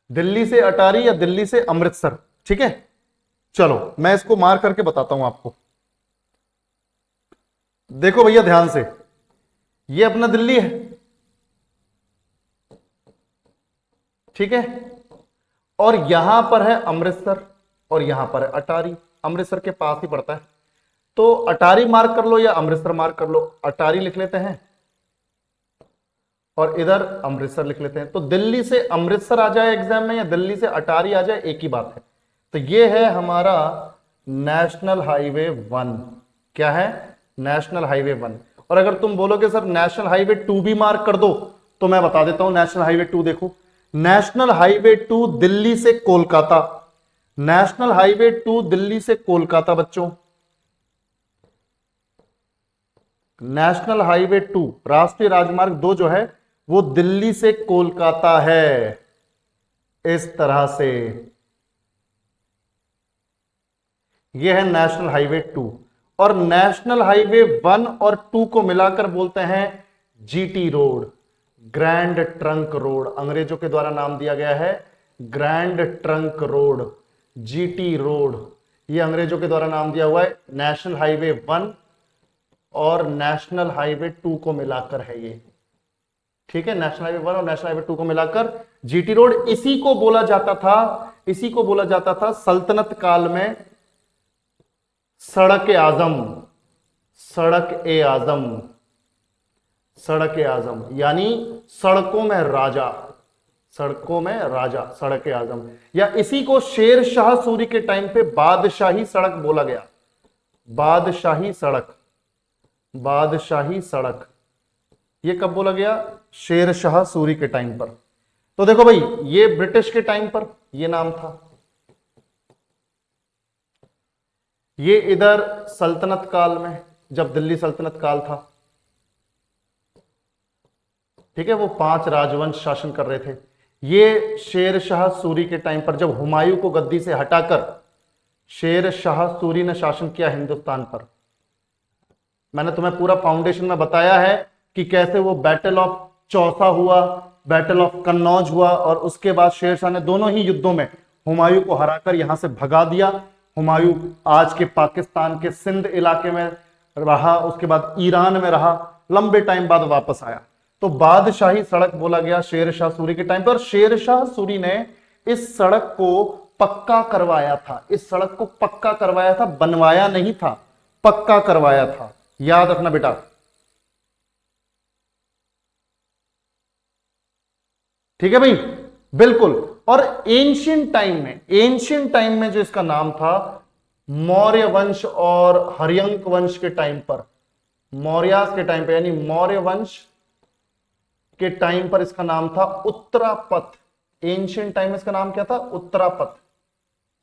दिल्ली से अटारी या दिल्ली से अमृतसर, ठीक है। चलो मैं इसको मार करके बताता हूं आपको। देखो भैया ध्यान से, ये अपना दिल्ली है, ठीक है, और यहां पर है अमृतसर और यहां पर है अटारी, अमृतसर के पास ही पड़ता है। तो अटारी मार्क कर लो या अमृतसर मार्क कर लो, अटारी लिख लेते हैं और इधर अमृतसर लिख लेते हैं। तो दिल्ली से अमृतसर आ जाए एग्जाम में या दिल्ली से अटारी आ जाए, एक ही बात है। तो ये है हमारा नेशनल हाईवे 1। क्या है? National highway 1। और अगर तुम बोलोगे सर नेशनल हाईवे 2 भी मार्क कर दो, तो मैं बता देता हूं नेशनल हाईवे 2। देखो, नेशनल हाईवे 2 दिल्ली से कोलकाता, नेशनल हाईवे 2 दिल्ली से कोलकाता बच्चों, नेशनल हाईवे 2 राष्ट्रीय राजमार्ग 2 जो है वो दिल्ली से कोलकाता है, इस तरह से। ये है नेशनल हाईवे 2। और नेशनल हाईवे 1 और 2 को मिलाकर बोलते हैं GT road, grand trunk road. अंग्रेजों के द्वारा नाम दिया गया है grand trunk road, GT road. ये अंग्रेजों के द्वारा नाम दिया हुआ है। नेशनल हाईवे 1 और नेशनल हाईवे 2 को मिलाकर है ये, ठीक है। नेशनल हाईवे 1 और नेशनल हाईवे 2 को मिलाकर जीटी रोड। इसी को बोला जाता था सल्तनत काल में सड़क ए आजम, सड़क ए आजम, सड़क ए आजम, यानी सड़कों में राजा, सड़कों में राजा, सड़क ए आजम। या इसी को शेर शाह सूरी के टाइम पे बादशाही सड़क बोला गया, बादशाही सड़क, बादशाही सड़क। ये कब बोला गया? शेर शाह सूरी के टाइम पर। तो देखो भाई, ये ब्रिटिश के टाइम पर ये नाम था, ये इधर सल्तनत काल में, जब दिल्ली सल्तनत काल था, ठीक है, वो 5 राजवंश शासन कर रहे थे। ये शेर शाह सूरी के टाइम पर, जब हुमायूं को गद्दी से हटाकर शेर शाह सूरी ने शासन किया हिंदुस्तान पर। मैंने तुम्हें पूरा फाउंडेशन में बताया है कि कैसे वो बैटल ऑफ चौसा हुआ, बैटल ऑफ कन्नौज हुआ, और उसके बाद शेरशाह ने दोनों ही युद्धों में हुमायूं को हराकर यहां से भगा दिया। हुमायूं आज के पाकिस्तान के सिंध इलाके में रहा, उसके बाद ईरान में रहा, लंबे टाइम बाद वापस आया। तो बादशाही सड़क बोला गया शेर शाह सूरी के टाइम पर। शेर शाह सूरी ने इस सड़क को पक्का करवाया था, इस सड़क को पक्का करवाया था, बनवाया नहीं था, पक्का करवाया था। याद रखना बेटा। ठीक है भाई, बिल्कुल। और एंशियंट टाइम में जो इसका नाम था, मौर्य वंश और हर्यंक वंश के टाइम पर, मौर्यास के टाइम पर, यानी मौर्य वंश के टाइम पर इसका नाम था उत्तरापथ। एंशियंट टाइम में इसका नाम क्या था? उत्तरापथ,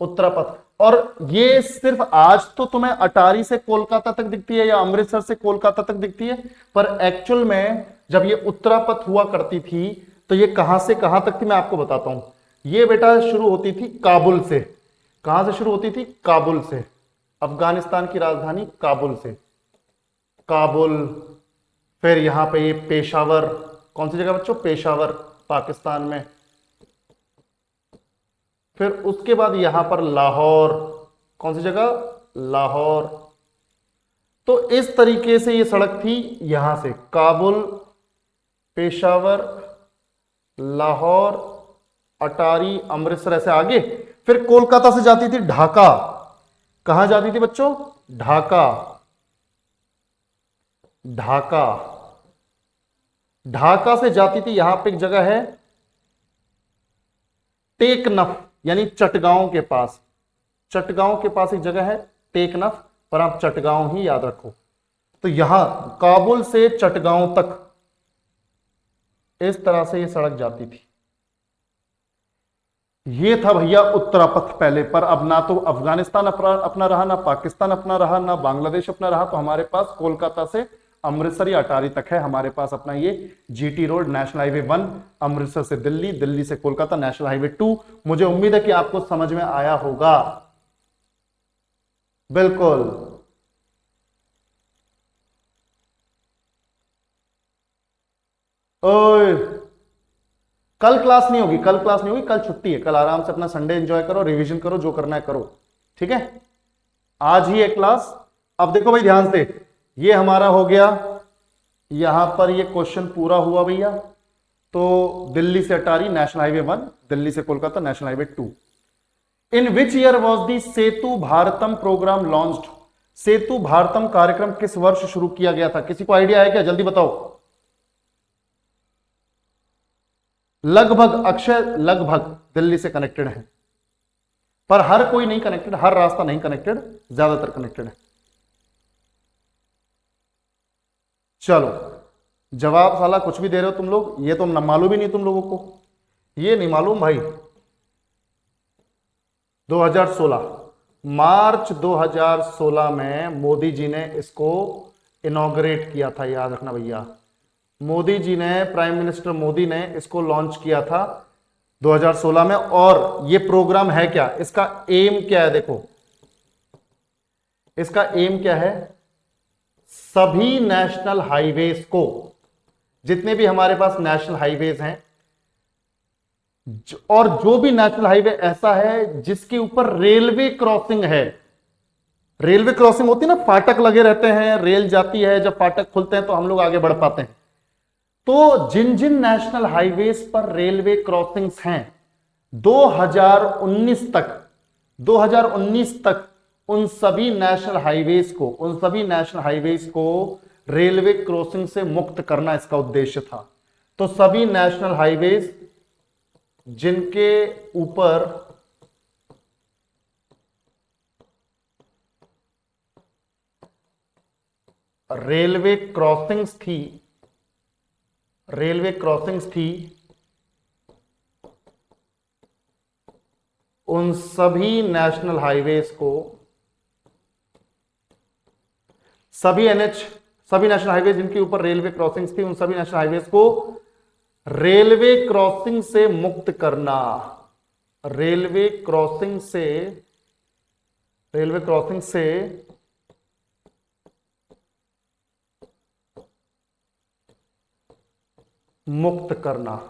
उत्तरापथ। और ये सिर्फ आज तो तुम्हें अटारी से कोलकाता तक दिखती है या अमृतसर से कोलकाता तक दिखती है, पर एक्चुअल में जब ये उत्तरापथ हुआ करती थी तो ये कहां से कहां तक थी मैं आपको बताता हूं। ये बेटा शुरू होती थी काबुल से। कहां से शुरू होती थी? काबुल से, अफगानिस्तान की राजधानी काबुल से, काबुल। फिर यहां पे ये पेशावर, कौन सी जगह बच्चों? पेशावर, पाकिस्तान में। फिर उसके बाद यहां पर लाहौर, कौन सी जगह? लाहौर। तो इस तरीके से ये सड़क थी, यहां से काबुल, पेशावर, लाहौर, अटारी, अमृतसर, ऐसे आगे। फिर कोलकाता से जाती थी ढाका। कहां जाती थी बच्चों? ढाका, ढाका। ढाका से जाती थी, यहां पे एक जगह है टेकनफ, यानी चटगांव के पास, चटगांव के पास एक जगह है टेकनफ, पर आप चटगांव ही याद रखो। तो यहां काबुल से चटगांव तक इस तरह से ये सड़क जाती थी। ये था भैया उत्तरापथ पहले। पर अब ना तो अफगानिस्तान अपना रहा, ना पाकिस्तान अपना रहा, ना बांग्लादेश अपना रहा, तो हमारे पास कोलकाता से अमृतसर या अटारी तक है हमारे पास अपना ये GT road, national highway 1 Amritsar से दिल्ली, दिल्ली से कोलकाता, नेशनल हाईवे 2। मुझे उम्मीद है कि आपको समझ में आया होगा। बिल्कुल। ओए, कल क्लास नहीं होगी, कल क्लास नहीं होगी, कल छुट्टी है। कल आराम से अपना संडे एंजॉय करो, रिवीजन करो, जो करना है करो, ठीक है। आज ही है क्लास। अब देखो भाई ध्यान से, ये हमारा हो गया, यहां पर ये क्वेश्चन पूरा हुआ भैया। तो दिल्ली से अटारी नेशनल हाईवे 1, दिल्ली से Kolkata national highway 2। In which year was the Setu Bharatam programme launched? Setu Bharatam कार्यक्रम किस वर्ष शुरू किया गया था? किसी को आइडिया है क्या? जल्दी बताओ। लगभग अक्षय, लगभग दिल्ली से कनेक्टेड है, पर हर कोई नहीं कनेक्टेड, हर रास्ता नहीं कनेक्टेड, ज्यादातर कनेक्टेड है। चलो, जवाब साला कुछ भी दे रहे हो तुम लोग, ये तो मालूम ही नहीं तुम लोगों को, ये नहीं मालूम भाई। 2016, मार्च 2016 में मोदी जी ने इसको इनॉग्रेट किया था, याद रखना भैया। मोदी जी ने, प्राइम मिनिस्टर मोदी ने इसको लॉन्च किया था 2016 में। और ये प्रोग्राम है क्या, इसका एम क्या है? देखो, इसका एम क्या है? सभी नेशनल हाईवेज को, जितने भी हमारे पास नेशनल हाईवेज हैं, और जो भी नेशनल हाईवे ऐसा है जिसके ऊपर रेलवे क्रॉसिंग है, रेलवे क्रॉसिंग होती है ना, फाटक लगे रहते हैं, रेल जाती है, जब फाटक खुलते हैं तो हम लोग आगे बढ़ पाते हैं। तो जिन जिन नेशनल हाईवेज पर रेलवे क्रॉसिंग्स हैं, 2019 तक, 2019 तक उन सभी नेशनल हाईवेज को, उन सभी नेशनल हाईवेज को रेलवे क्रॉसिंग से मुक्त करना इसका उद्देश्य था। तो सभी नेशनल हाईवेज जिनके ऊपर रेलवे क्रॉसिंग्स थी, रेलवे क्रॉसिंग्स थी, उन सभी नेशनल हाईवेज को, सभी एनएच, सभी नेशनल हाईवे जिनके ऊपर रेलवे क्रॉसिंग्स थी, उन सभी नेशनल हाईवेज को रेलवे क्रॉसिंग से मुक्त करना, रेलवे क्रॉसिंग से, रेलवे क्रॉसिंग से मुक्त करना।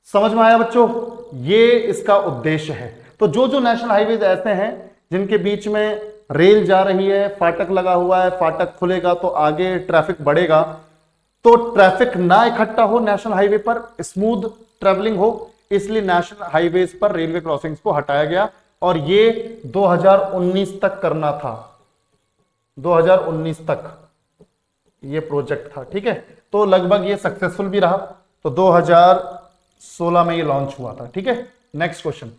समझ में आया बच्चों? ये इसका उद्देश्य है। तो जो जो नेशनल हाईवेज ऐसे हैं जिनके बीच में रेल जा रही है, फाटक लगा हुआ है, फाटक खुलेगा तो आगे ट्रैफिक बढ़ेगा, तो ट्रैफिक ना इकट्ठा हो नेशनल हाईवे पर, स्मूथ ट्रेवलिंग हो, इसलिए नेशनल हाईवेज पर रेलवे क्रॉसिंग्स को हटाया गया। और ये 2019 तक करना था, 2019 तक ये प्रोजेक्ट था, ठीक है। तो लगभग ये सक्सेसफुल भी रहा। तो 2016 में ये लॉन्च हुआ था, ठीक है। Next question,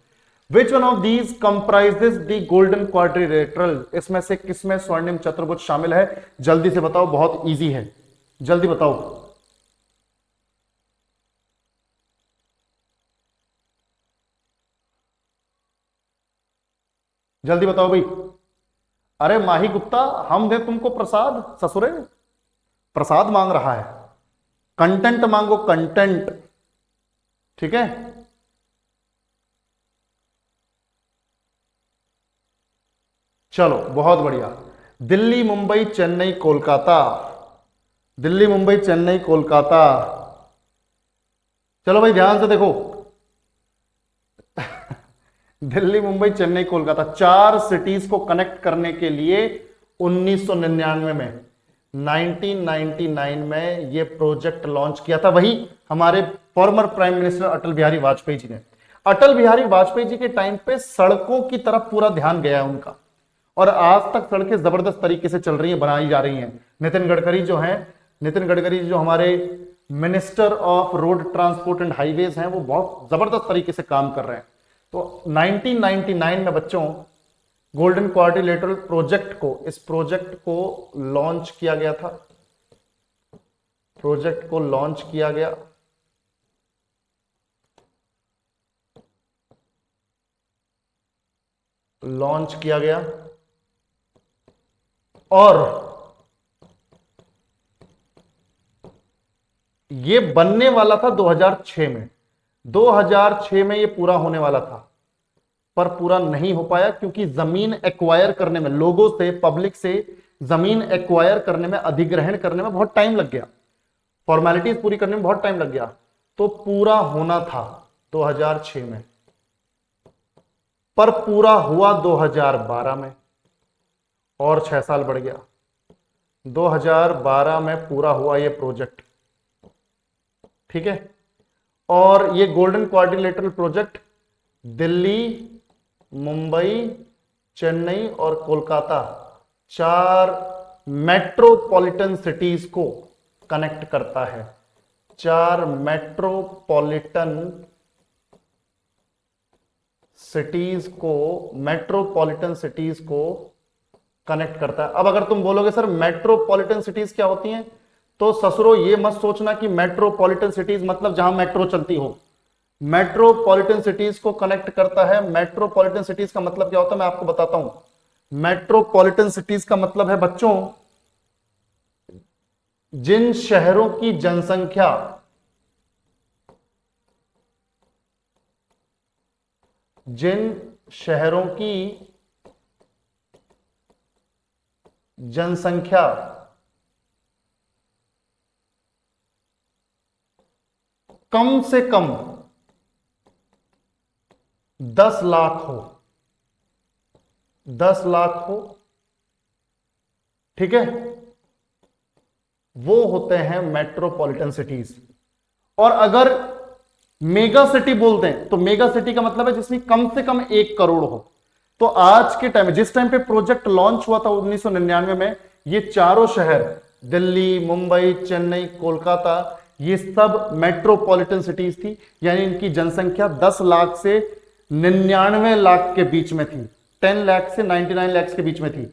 which one of these comprises the golden quadrilateral? इसमें से किसमें स्वर्णिम चतुर्भुज शामिल है? जल्दी से बताओ, बहुत इजी है, जल्दी बताओ। जल्दी बताओ भाई। अरे माही गुप्ता, हम दे तुमको प्रसाद? ससुरे प्रसाद मांग रहा है, कंटेंट मांगो, कंटेंट, ठीक है। चलो बहुत बढ़िया। दिल्ली मुंबई चेन्नई कोलकाता, दिल्ली मुंबई चेन्नई कोलकाता। चलो भाई ध्यान से देखो, दिल्ली मुंबई चेन्नई कोलकाता, 4 सिटीज को कनेक्ट करने के लिए 1999 में, 1999 में ये प्रोजेक्ट लॉन्च किया था, वही हमारे फॉर्मर प्राइम मिनिस्टर अटल बिहारी वाजपेयी जी ने। अटल बिहारी वाजपेयी जी के टाइम पे सड़कों की तरफ पूरा ध्यान गया है उनका, और आज तक सड़कें जबरदस्त तरीके से चल रही हैं, बनाई जा रही हैं। नितिन गडकरी जो हैं, नितिन गडकरी जो हमारे minister of road transport and highways हैं, वो बहुत जबरदस्त तरीके से काम कर रहे हैं। तो 1999 में बच्चों गोल्डन क्वाड्रिलेटरल प्रोजेक्ट को, इस प्रोजेक्ट को लॉन्च किया गया था, प्रोजेक्ट को लॉन्च किया गया। लॉन्च किया गया और ये बनने वाला था 2006 में, 2006 में ये पूरा होने वाला था, पर पूरा नहीं हो पाया क्योंकि जमीन एक्वायर करने में, लोगों से, पब्लिक से जमीन एक्वायर करने में, अधिग्रहण करने में बहुत टाइम लग गया, फॉर्मेलिटीज पूरी करने में बहुत टाइम लग गया। तो पूरा होना था 2006 में, पर पूरा हुआ 2012 में, और 6 साल बढ़ गया। 2012 में पूरा हुआ ये प्रोजेक्ट, ठीक है। और ये golden quadrilateral project Delhi, Mumbai, Chennai और कोलकाता, 4 मेट्रोपॉलिटन सिटीज को कनेक्ट करता है। 4 मेट्रोपॉलिटन सिटीज को कनेक्ट करता है। अब अगर तुम बोलोगे सर मेट्रोपॉलिटन सिटीज क्या होती हैं, तो ससुरो ये मत सोचना कि मेट्रोपॉलिटन सिटीज मतलब जहां मेट्रो चलती हो। मेट्रोपॉलिटन सिटीज को कनेक्ट करता है। मेट्रोपॉलिटन सिटीज का मतलब क्या होता है मैं आपको बताता हूं। मेट्रोपॉलिटन सिटीज का मतलब है बच्चों, जिन शहरों की जनसंख्या कम से कम 10 लाख हो, 10 लाख हो, ठीक है, वो होते हैं मेट्रोपॉलिटन सिटीज। और अगर मेगा सिटी बोलते हैं तो मेगा सिटी का मतलब है जिसमें कम से कम 1 करोड़ हो। तो आज के टाइम, जिस टाइम पे प्रोजेक्ट लॉन्च हुआ था 1999 में, ये चारों शहर दिल्ली, मुंबई, चेन्नई, कोलकाता, ये सब मेट्रोपॉलिटन सिटीज थी, यानी इनकी जनसंख्या 10 लाख से 99 लाख के बीच में थी, 10 लाख से 99 लाख के बीच में थी।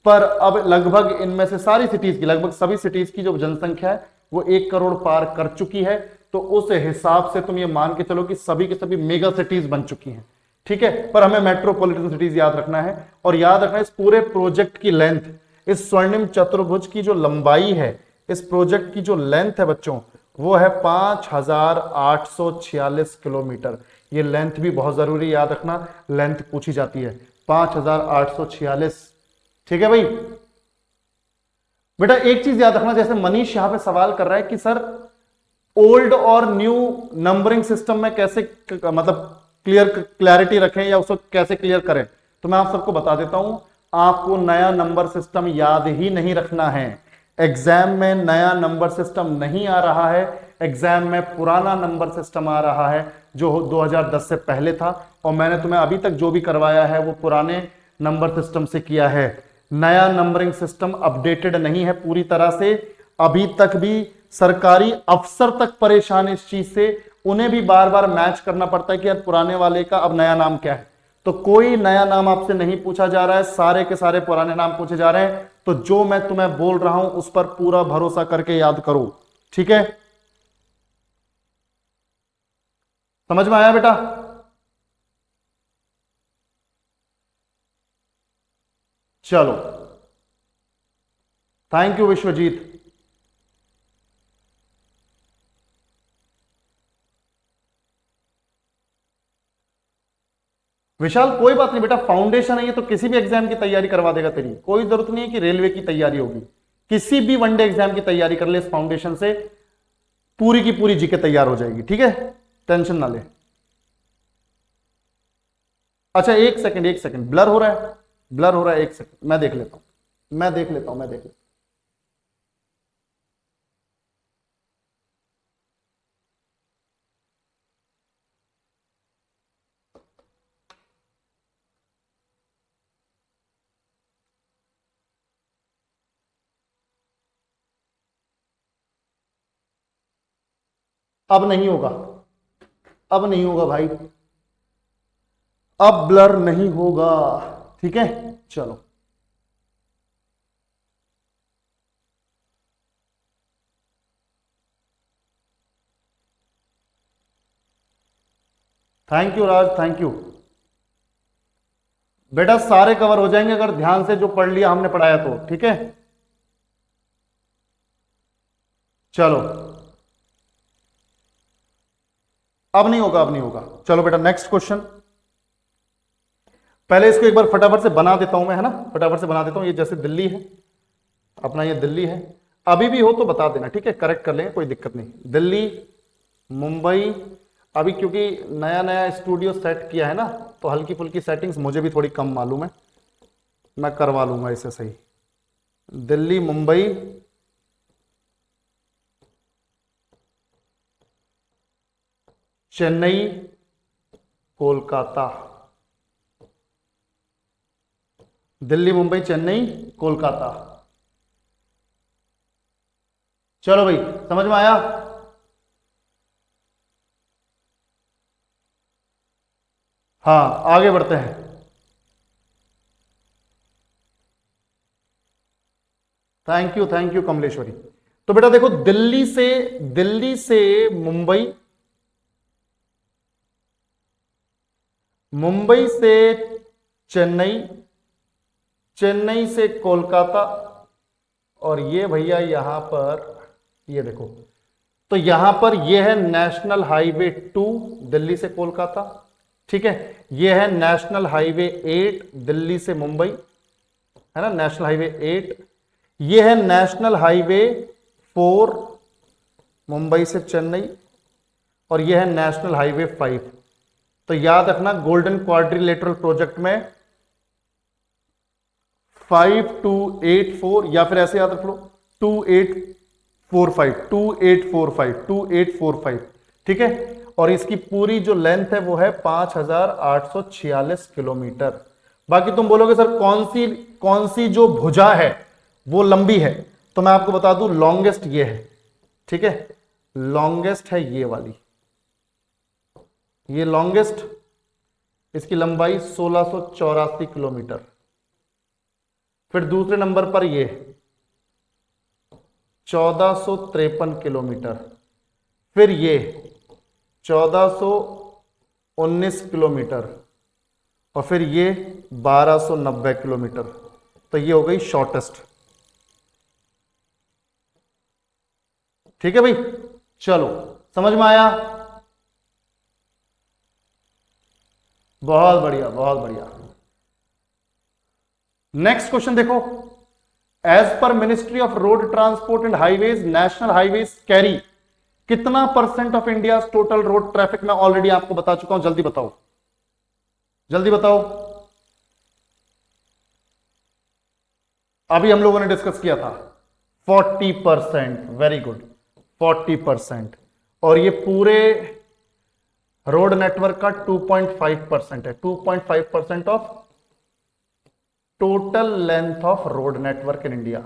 पर अब लगभग इनमें से सारी सिटीज की, लगभग सभी सिटीज की जो जनसंख्या है वो 1 करोड़ पार कर चुकी है। तो उस हिसाब से तुम ये मान के चलो कि सभी के सभी मेगा सिटीज बन चुकी हैं, ठीक है। पर हमें मेट्रोपॉलिटन सिटीज याद रखना है, और याद रखना है इस पूरे प्रोजेक्ट की लेंथ, इस स्वर्णिम चतुर्भुज की जो लंबाई है, इस प्रोजेक्ट की जो लेंथ है बच्चों, वो है 5846 किलोमीटर। ये लेंथ भी बहुत जरूरी याद रखना, लेंथ पूछी जाती है 5846, ठीक है भाई। बेटा एक चीज याद रखना, जैसे मनीष यहां पे सवाल कर रहा है कि सर ओल्ड और न्यू नंबरिंग सिस्टम में कैसे मतलब क्लैरिटी रखें या उसको कैसे क्लियर करें, तो मैं आप सबको बता देता हूं। आपको नया नंबर सिस्टम याद ही नहीं रखना है। एग्जाम में नया नंबर सिस्टम नहीं आ रहा है, एग्जाम में पुराना नंबर सिस्टम आ रहा है जो 2010 से पहले था, और मैंने तुम्हें अभी तक जो भी करवाया है वो पुराने नंबर सिस्टम से किया है। नया नंबरिंग सिस्टम अपडेटेड नहीं है पूरी तरह से। अभी तक भी सरकारी अफसर तक परेशान इस चीज से, उन्हें भी बार बार मैच करना पड़ता है कि यार पुराने वाले का अब नया नाम क्या है। तो कोई नया नाम आपसे नहीं पूछा जा रहा है, सारे के सारे पुराने नाम पूछे जा रहे हैं। तो जो मैं तुम्हें बोल रहा हूं उस पर पूरा भरोसा करके याद करो, ठीक है। समझ में आया बेटा? चलो, थैंक यू विश्वजीत। विशाल कोई बात नहीं बेटा, फाउंडेशन है ये तो किसी भी एग्जाम की तैयारी करवा देगा तेरी, कोई जरूरत नहीं है कि रेलवे की तैयारी होगी। किसी भी वनडे एग्जाम की तैयारी कर ले इस फाउंडेशन से, पूरी की पूरी जीके तैयार हो जाएगी, ठीक है, टेंशन ना ले। अच्छा एक सेकंड, एक सेकंड, ब्लर हो रहा है, ब्लर हो रहा है, एक सेकंड मैं देख लेता हूं, मैं देख लेता हूं, मैं देख लेता हूं। अब नहीं होगा, अब नहीं होगा भाई, अब ब्लर नहीं होगा, ठीक है। चलो thank you Raj, thank you बेटा, सारे कवर हो जाएंगे अगर ध्यान से जो पढ़ लिया हमने पढ़ाया तो, ठीक है। चलो अब नहीं होगा, अब नहीं होगा। चलो बेटा नेक्स्ट क्वेश्चन। पहले इसको एक बार फटाफट से बना देता हूं मैं, है ना, फटाफट से बना देता हूं। ये जैसे दिल्ली है अपना, ये दिल्ली है, अभी भी हो तो बता देना, ठीक है, करेक्ट कर लेंगे, कोई दिक्कत नहीं। दिल्ली, मुंबई, अभी क्योंकि नया नया स्टूडियो सेट किया है ना, तो हल्की फुल्की सेटिंग्स मुझे भी थोड़ी कम मालूम है, मैं करवा लूंगा इसे सही। दिल्ली, मुंबई, चेन्नई, कोलकाता। दिल्ली, मुंबई, चेन्नई, कोलकाता। चलो भाई, समझ में आया? हाँ, आगे बढ़ते हैं। Thank you Kamleshwari. तो बेटा देखो, दिल्ली से मुंबई, मुंबई से चेन्नई, चेन्नई से कोलकाता, और ये भैया यहां पर, ये देखो, तो यहां पर ये है नेशनल हाईवे 2 दिल्ली से कोलकाता, ठीक है। ये है नेशनल हाईवे 8 दिल्ली से मुंबई, है ना, नेशनल हाईवे 8। ये है नेशनल हाईवे 4 मुंबई से चेन्नई, और ये है नेशनल हाईवे 5। तो याद रखना, गोल्डन क्वाड्रिलेटरल प्रोजेक्ट में 5284, या फिर ऐसे याद रख लो 2845, ठीक है। और इसकी पूरी जो लेंथ है वो है 5846 किलोमीटर। बाकी तुम बोलोगे सर कौन सी जो भुजा है वो लंबी है, तो मैं आपको बता दूं लॉन्गेस्ट ये है, ठीक है, लॉन्गेस्ट है ये वाली, ये लॉन्गेस्ट, इसकी लंबाई 1684 किलोमीटर। फिर दूसरे नंबर पर ये 1453 किलोमीटर, फिर ये 1419 किलोमीटर, और फिर ये 1290 किलोमीटर। तो ये हो गई शॉर्टेस्ट, ठीक है भाई। चलो, समझ में आया? बहुत बढ़िया, बहुत बढ़िया। नेक्स्ट क्वेश्चन देखो, एज पर ministry of road transport and highways, national highways carry कितना % of India total road traffic? मैं ऑलरेडी आपको बता चुका हूं, जल्दी बताओ, जल्दी बताओ। अभी हम लोगों ने डिस्कस किया था 40%, वेरी गुड, 40%। और ये पूरे रोड नेटवर्क का 2.5% है, 2.5% of total length of road network in India,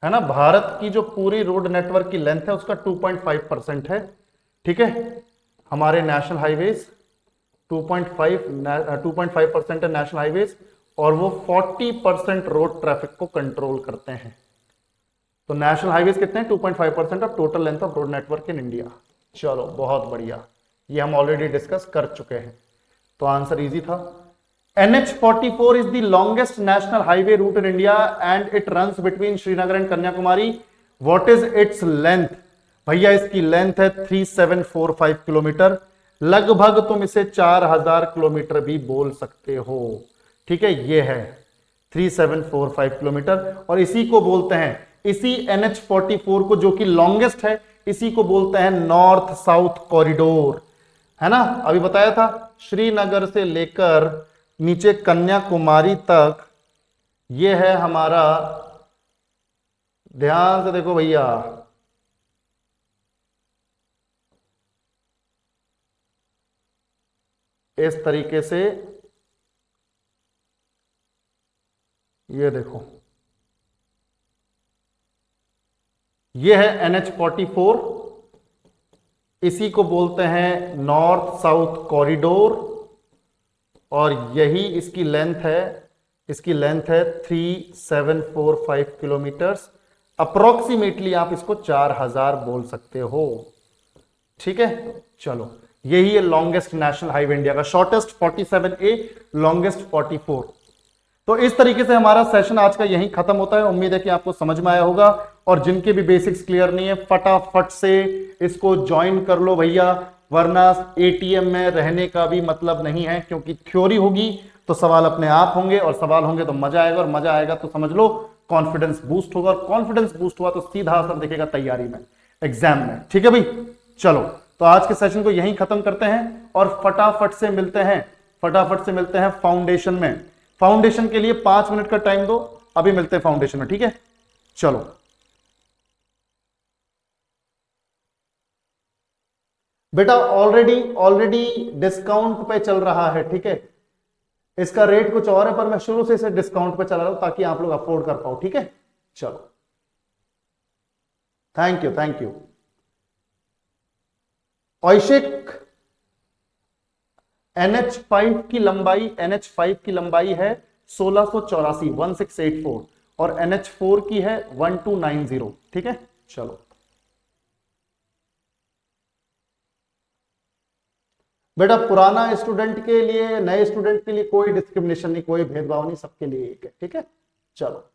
है ना। भारत की जो पूरी रोड नेटवर्क की लेंथ है उसका 2.5% है, ठीक है। हमारे नेशनल हाईवेज 2.5% है नेशनल हाईवेज, और वो 40% रोड ट्रैफिक को कंट्रोल करते हैं। तो नेशनल हाईवेज कितने हैं? 2.5% of total length of road network in India. चलो, बहुत बढ़िया, ये हम ऑलरेडी डिस्कस कर चुके हैं, तो आंसर इजी था। NH44 is the longest national highway route in India and it runs between Srinagar and Kanyakumari. What is its length? भैया इसकी लेंथ है 3745 किलोमीटर, लगभग तुम इसे 4000 किलोमीटर भी बोल सकते हो, ठीक है। ये है 3745 किलोमीटर, और इसी को बोलते हैं, इसी NH44 को, जो कि लॉन्गेस्ट है, इसी को बोलते हैं नॉर्थ साउथ कॉरिडोर, है ना। अभी बताया था श्रीनगर से लेकर नीचे कन्याकुमारी तक ये है हमारा, ध्यान से देखो भैया, इस तरीके से, ये देखो, ये है NH44, इसी को बोलते हैं नॉर्थ साउथ कॉरिडोर, और यही इसकी लेंथ है, इसकी लेंथ है 3745 किलोमीटर्स। अप्रोक्सीमेटली आप इसको 4000 बोल सकते हो, ठीक है। चलो, यही है लॉन्गेस्ट नेशनल हाईवे इंडिया का, शॉर्टेस्ट 47A, लॉन्गेस्ट 44। तो इस तरीके से हमारा सेशन आज का यहीं खत्म होता है। उम्मीद है कि आपको समझ में आया होगा, और जिनके भी बेसिक्स क्लियर नहीं है फटाफट से इसको ज्वाइन कर लो भैया, वरना एटीएम में रहने का भी मतलब नहीं है, क्योंकि थ्योरी होगी तो सवाल अपने आप होंगे, और सवाल होंगे तो मजा आएगा, और मजा आएगा तो समझ लो कॉन्फिडेंस बूस्ट होगा, और कॉन्फिडेंस बूस्ट हुआ तो सीधा असर दिखेगा तैयारी में, एग्जाम में। ठीक है भाई, चलो तो आज के सेशन को यहीं खत्म करते हैं और फटाफट से मिलते हैं, फटाफट से मिलते हैं फाउंडेशन में। फाउंडेशन के लिए 5 मिनट का टाइम दो, अभी मिलते हैं फाउंडेशन में, ठीक है। चलो बेटा ऑलरेडी ऑलरेडी डिस्काउंट पे चल रहा है, ठीक है। इसका रेट कुछ और है, पर मैं शुरू से इसे डिस्काउंट पे चला रहा हूं ताकि आप लोग अफोर्ड कर पाओ, ठीक है। चलो thank you, thank you. Aushik, NH5 की लंबाई है 1684, 1684, और NH4 की है 1290, ठीक है। चलो बेटा पुराना स्टूडेंट के लिए, नए स्टूडेंट के लिए कोई डिस्क्रिमिनेशन नहीं, कोई भेदभाव नहीं, सबके लिए एक है, ठीक है। चलो